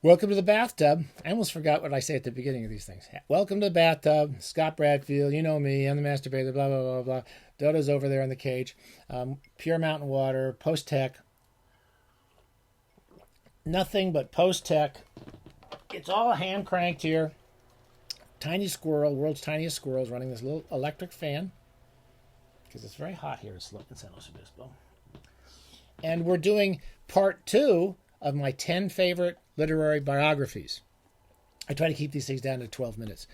Welcome to the bathtub. I almost forgot what I say at the beginning of these things. Welcome to the bathtub. Scott Bradfield, you know me. I'm the masturbator, blah, blah, blah, blah. Dodo's over there in the cage. Pure mountain water, post-tech. Nothing but post-tech. It's all hand cranked here. Tiny squirrel, world's tiniest squirrel, is running this little electric fan because it's very hot here in San Luis Obispo. And we're doing part 2 of my 10 favorite literary biographies. I try to keep these things down to 12 minutes.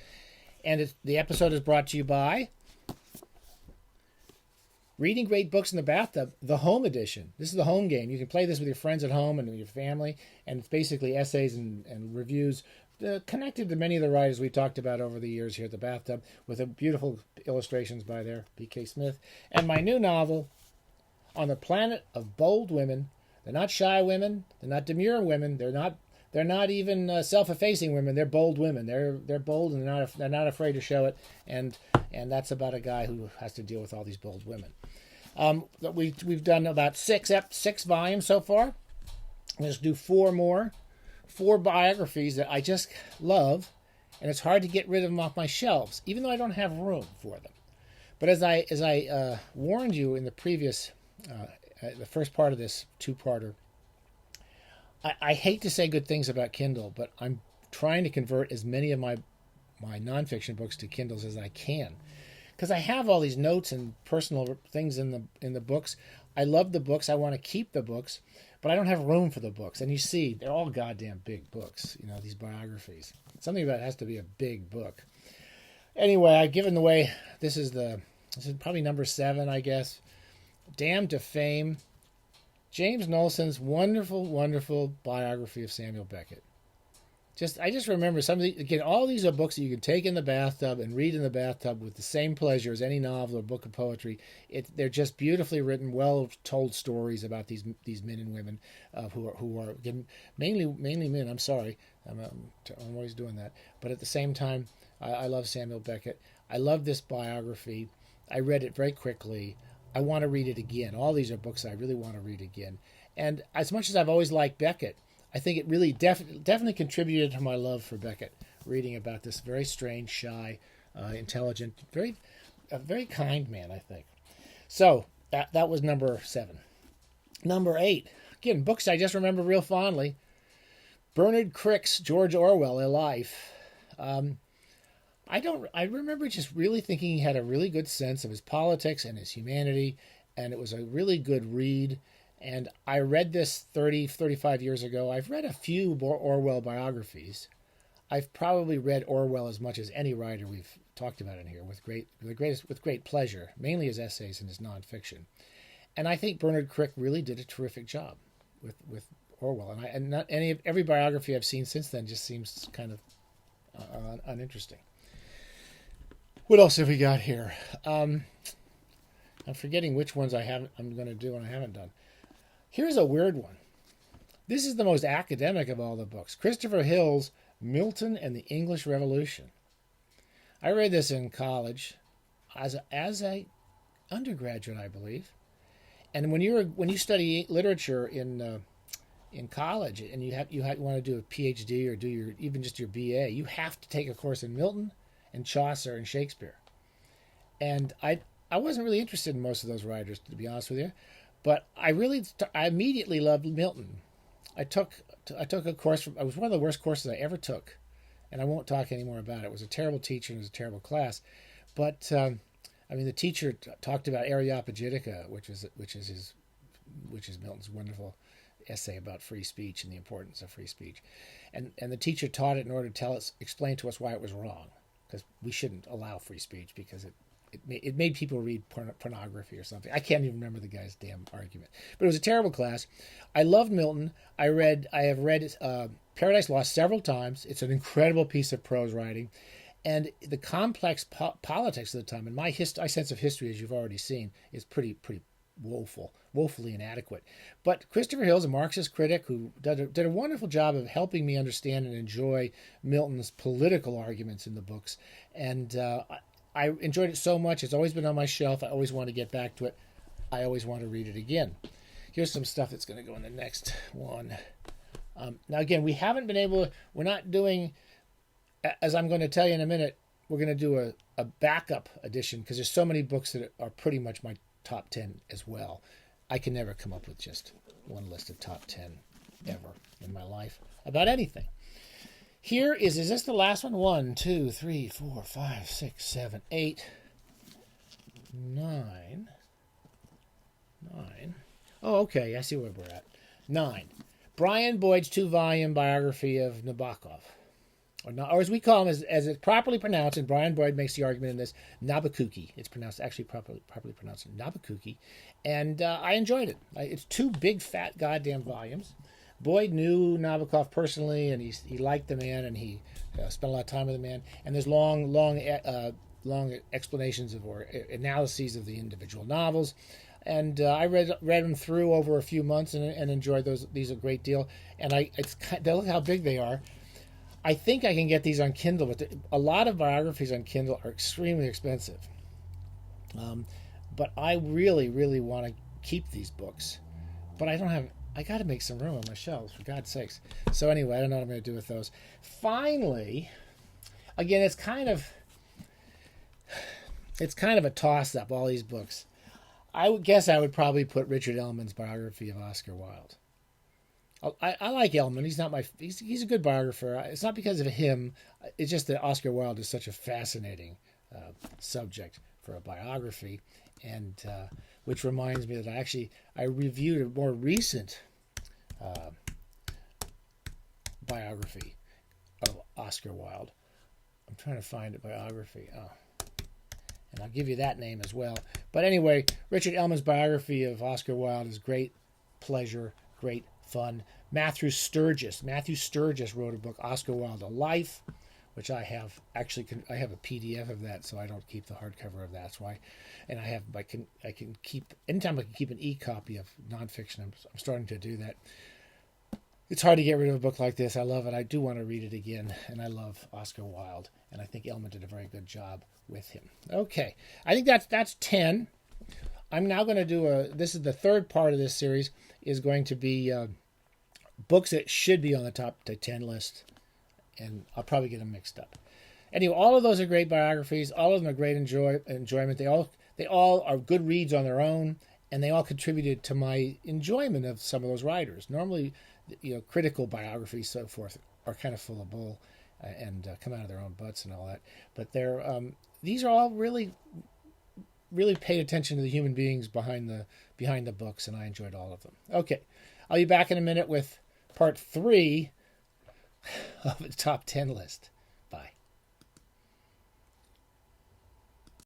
And the episode is brought to you by Reading Great Books in the Bathtub, the home edition. This is the home game. You can play this with your friends at home and with your family. And it's basically essays and reviews connected to many of the writers we talked about over the years here at the Bathtub, with beautiful illustrations by their B.K. Smith. And my new novel, On the Planet of Bold Women. They're not shy women. They're not demure women. They're not even self-effacing women. They're bold women. They're bold and they're not afraid to show it. And that's about a guy who has to deal with all these bold women. We've done about six volumes so far. Let's do 4 more. 4 biographies that I just love, and it's hard to get rid of them off my shelves, even though I don't have room for them. But as I warned you in the previous. The first part of this 2-parter, I hate to say good things about Kindle, but I'm trying to convert as many of my nonfiction books to Kindles as I can, because I have all these notes and personal things in the books. I love the books. I want to keep the books, but I don't have room for the books. And you see, they're all goddamn big books. You know, these biographies. Something about it has to be a big book. Anyway, I've given away. This is probably number 7, I guess. Damned to Fame, James Knowlson's wonderful, wonderful biography of Samuel Beckett. I just remember all these are books that you can take in the bathtub and read in the bathtub with the same pleasure as any novel or book of poetry. They're just beautifully written, well-told stories about these men and women who are mainly men. I'm sorry, I'm always doing that. But at the same time, I love Samuel Beckett. I love this biography. I read it very quickly. I want to read it again. All these are books I really want to read again. And as much as I've always liked Beckett, I think it really definitely contributed to my love for Beckett, reading about this very strange, shy, intelligent, very kind man, I think. So that was number 7. Number 8, again, books I just remember real fondly. Bernard Crick's George Orwell, A Life. I remember just really thinking he had a really good sense of his politics and his humanity, and it was a really good read. And I read this 35 years ago. I've read a few Orwell biographies. I've probably read Orwell as much as any writer we've talked about in here with great pleasure, mainly his essays and his nonfiction. And I think Bernard Crick really did a terrific job with Orwell. And every biography I've seen since then just seems kind of uninteresting. What else have we got here? I'm forgetting which ones I'm going to do and I haven't done. Here's a weird one. This is the most academic of all the books. Christopher Hill's Milton and the English Revolution. I read this in college as a undergraduate, I believe. And when you study literature in college and you want to do a PhD or do even just your BA, you have to take a course in Milton and Chaucer and Shakespeare. And I wasn't really interested in most of those writers, to be honest with you, but I immediately loved Milton. I took a course. It was one of the worst courses I ever took, and I won't talk anymore about it. It was a terrible teacher and it was a terrible class, but the teacher talked about Areopagitica, which is Milton's wonderful essay about free speech and the importance of free speech, and the teacher taught it in order to explain to us why it was wrong, because we shouldn't allow free speech because it made people read pornography or something. I can't even remember the guy's damn argument. But it was a terrible class. I loved Milton. I have read Paradise Lost several times. It's an incredible piece of prose writing. And the complex politics of the time, and my sense of history, as you've already seen, is pretty woefully inadequate. But Christopher Hill's a Marxist critic who did a wonderful job of helping me understand and enjoy Milton's political arguments in the books. And I enjoyed it so much. It's always been on my shelf. I always want to get back to it. I always want to read it again. Here's some stuff that's going to go in the next one. Now, again, we haven't been able to, we're not doing, as I'm going to tell you in a minute, we're going to do a backup edition because there's so many books that are pretty much my top 10 as well. I can never come up with just one list of top 10 ever in my life about anything. Here is this the last one? 1, 2, 3, 4, 5, 6, 7, 8, 9. Oh, okay. I see where we're at. 9. Brian Boyd's 2-volume biography of Nabokov. Or as we call him, as it's properly pronounced, and Brian Boyd makes the argument in this, Nabucco. It's pronounced, actually properly pronounced Nabucco. And I enjoyed it. It's 2 big, fat, goddamn volumes. Boyd knew Nabokov personally, and he liked the man, and he spent a lot of time with the man. And there's long explanations or analyses of the individual novels. And I read them through over a few months and enjoyed these a great deal. And look how big they are. I think I can get these on Kindle, but a lot of biographies on Kindle are extremely expensive. But I really, really want to keep these books. But I got to make some room on my shelves, for God's sakes. So anyway, I don't know what I'm going to do with those. Finally, again, it's kind of a toss-up, all these books. I would guess I would probably put Richard Ellmann's biography of Oscar Wilde. I like Ellmann. He's a good biographer. It's not because of him. It's just that Oscar Wilde is such a fascinating subject for a biography, and which reminds me that I reviewed a more recent biography of Oscar Wilde. I'm trying to find a biography. And I'll give you that name as well. But anyway, Richard Ellmann's biography of Oscar Wilde is great pleasure, great fun. Matthew Sturgis wrote a book, Oscar Wilde: A Life, which I have. Actually, I have a PDF of that, so I don't keep the hardcover of that. That's why. And I can keep, anytime I can keep an e-copy of nonfiction, I'm starting to do that. It's hard to get rid of a book like this. I love it. I do want to read it again, and I love Oscar Wilde, and I think Ellmann did a very good job with him. Okay, I think that's 10. I'm now going to do this is the third part of this series, is going to be books that should be on the top 10 list, and I'll probably get them mixed up. Anyway, all of those are great biographies. All of them are great enjoyment. They all are good reads on their own, and they all contributed to my enjoyment of some of those writers. Normally, critical biographies, so forth, are kind of full of bull and come out of their own butts and all that. But these are all really, really paid attention to the human beings behind the books, and I enjoyed all of them. Okay, I'll be back in a minute with part 3 of the top 10 list.